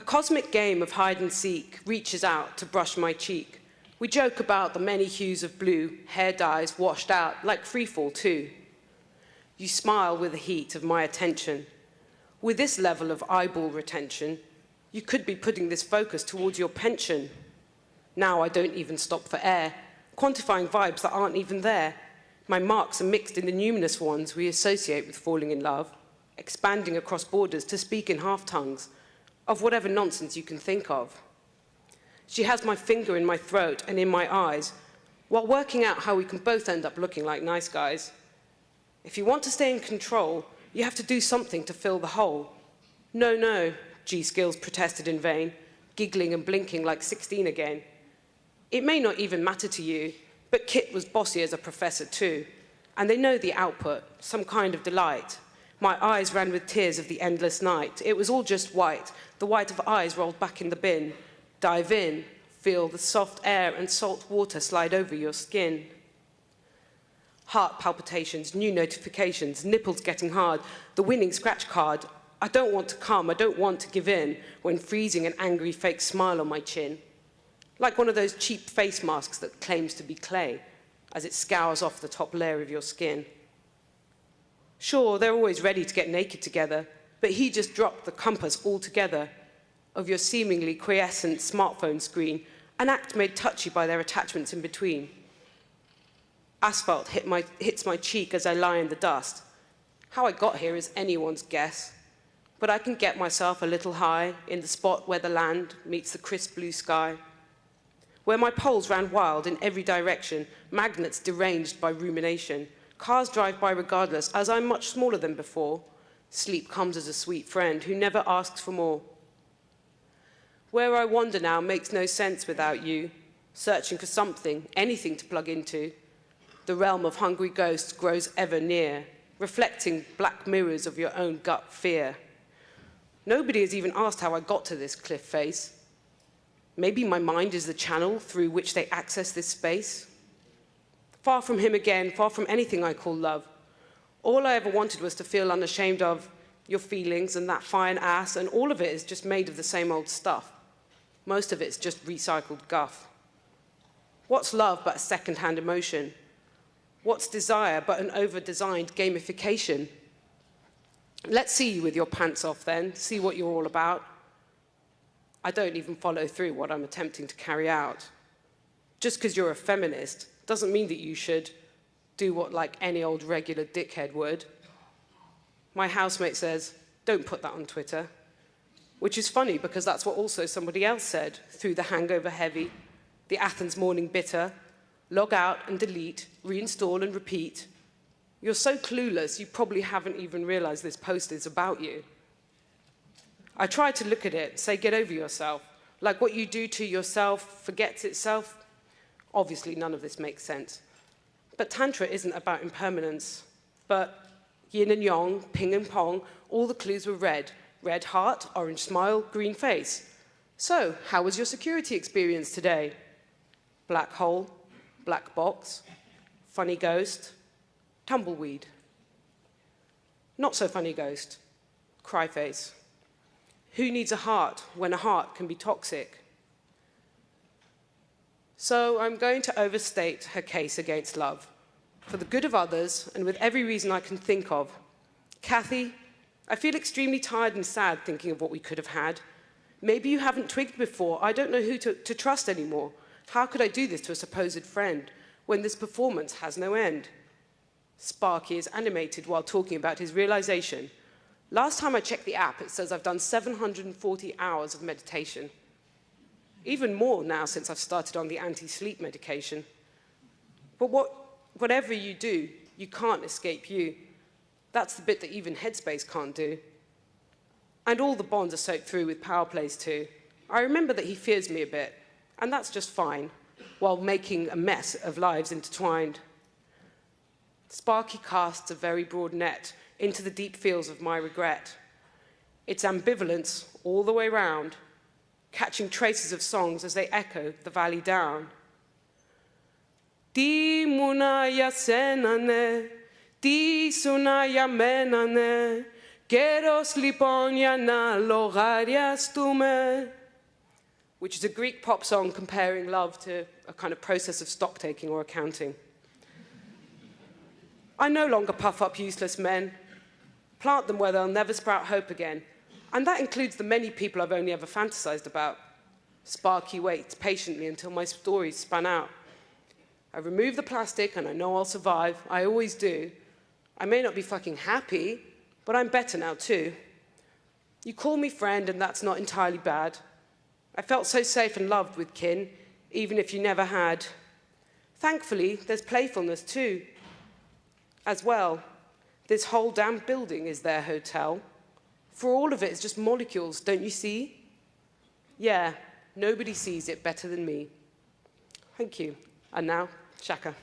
A cosmic game of hide and seek reaches out to brush my cheek. We joke about the many hues of blue, hair dyes washed out like freefall too. You smile with the heat of my attention. With this level of eyeball retention, you could be putting this focus towards your pension. Now I don't even stop for air, quantifying vibes that aren't even there. My marks are mixed in the numerous ones we associate with falling in love, expanding across borders to speak in half-tongues, of whatever nonsense you can think of. She has my finger in my throat and in my eyes, while working out how we can both end up looking like nice guys. If you want to stay in control, you have to do something to fill the hole. No, no, G-Skills protested in vain, giggling and blinking like 16 again. It may not even matter to you, but Kit was bossy as a professor too, and they know the output, some kind of delight. My eyes ran with tears of the endless night. It was all just white, the white of eyes rolled back in the bin. Dive in, feel the soft air and salt water slide over your skin. Heart palpitations, new notifications, nipples getting hard, the winning scratch card. I don't want to come, I don't want to give in, when freezing an angry fake smile on my chin. Like one of those cheap face masks that claims to be clay, as it scours off the top layer of your skin. Sure, they're always ready to get naked together, but he just dropped the compass altogether of your seemingly quiescent smartphone screen, an act made touchy by their attachments in between. Asphalt hits my cheek as I lie in the dust. How I got here is anyone's guess, but I can get myself a little high in the spot where the land meets the crisp blue sky, where my poles ran wild in every direction, magnets deranged by rumination. Cars drive by regardless, as I'm much smaller than before. Sleep comes as a sweet friend who never asks for more. Where I wander now makes no sense without you, searching for something, anything to plug into. The realm of hungry ghosts grows ever near, reflecting black mirrors of your own gut fear. Nobody has even asked how I got to this cliff face. Maybe my mind is the channel through which they access this space. Far from him again, far from anything I call love. All I ever wanted was to feel unashamed of your feelings and that fine ass, and all of it is just made of the same old stuff. Most of it's just recycled guff. What's love but a second-hand emotion? What's desire but an over-designed gamification? Let's see you with your pants off then, see what you're all about. I don't even follow through what I'm attempting to carry out. Just because you're a feminist doesn't mean that you should do what like any old regular dickhead would. My housemate says, don't put that on Twitter, which is funny because that's what also somebody else said through the hangover heavy, the Athens morning bitter, log out and delete, reinstall and repeat. You're so clueless, you probably haven't even realized this post is about you. I try to look at it, say get over yourself, like what you do to yourself forgets itself. Obviously, none of this makes sense. But Tantra isn't about impermanence, but yin and yang, ping and pong, all the clues were red. Red heart, orange smile, green face. So, how was your security experience today? Black hole, black box, funny ghost, tumbleweed. Not so funny ghost, cry face. Who needs a heart when a heart can be toxic? So I'm going to overstate her case against love, for the good of others and with every reason I can think of. Kathy, I feel extremely tired and sad thinking of what we could have had. Maybe you haven't twigged before. I don't know who to trust anymore. How could I do this to a supposed friend when this performance has no end? Sparky is animated while talking about his realization. Last time I checked the app, it says I've done 740 hours of meditation. Even more now since I've started on the anti-sleep medication. But whatever you do, you can't escape you. That's the bit that even Headspace can't do. And all the bonds are soaked through with power plays too. I remember that he fears me a bit, and that's just fine, while making a mess of lives intertwined. Sparky casts a very broad net into the deep fields of my regret. It's ambivalence all the way round, catching traces of songs as they echo the valley down. Di munaya senane, di sunaya menane, Geros liponia na logaria stume, which is a Greek pop song comparing love to a kind of process of stock-taking or accounting. I no longer puff up useless men, plant them where they'll never sprout hope again, and that includes the many people I've only ever fantasized about. Sparky waits patiently until my stories span out. I remove the plastic and I know I'll survive. I always do. I may not be fucking happy, but I'm better now too. You call me friend and that's not entirely bad. I felt so safe and loved with kin, even if you never had. Thankfully, there's playfulness too. As well, this whole damn building is their hotel. For all of it, it's just molecules, don't you see? Yeah, nobody sees it better than me. Thank you. And now, Shaka.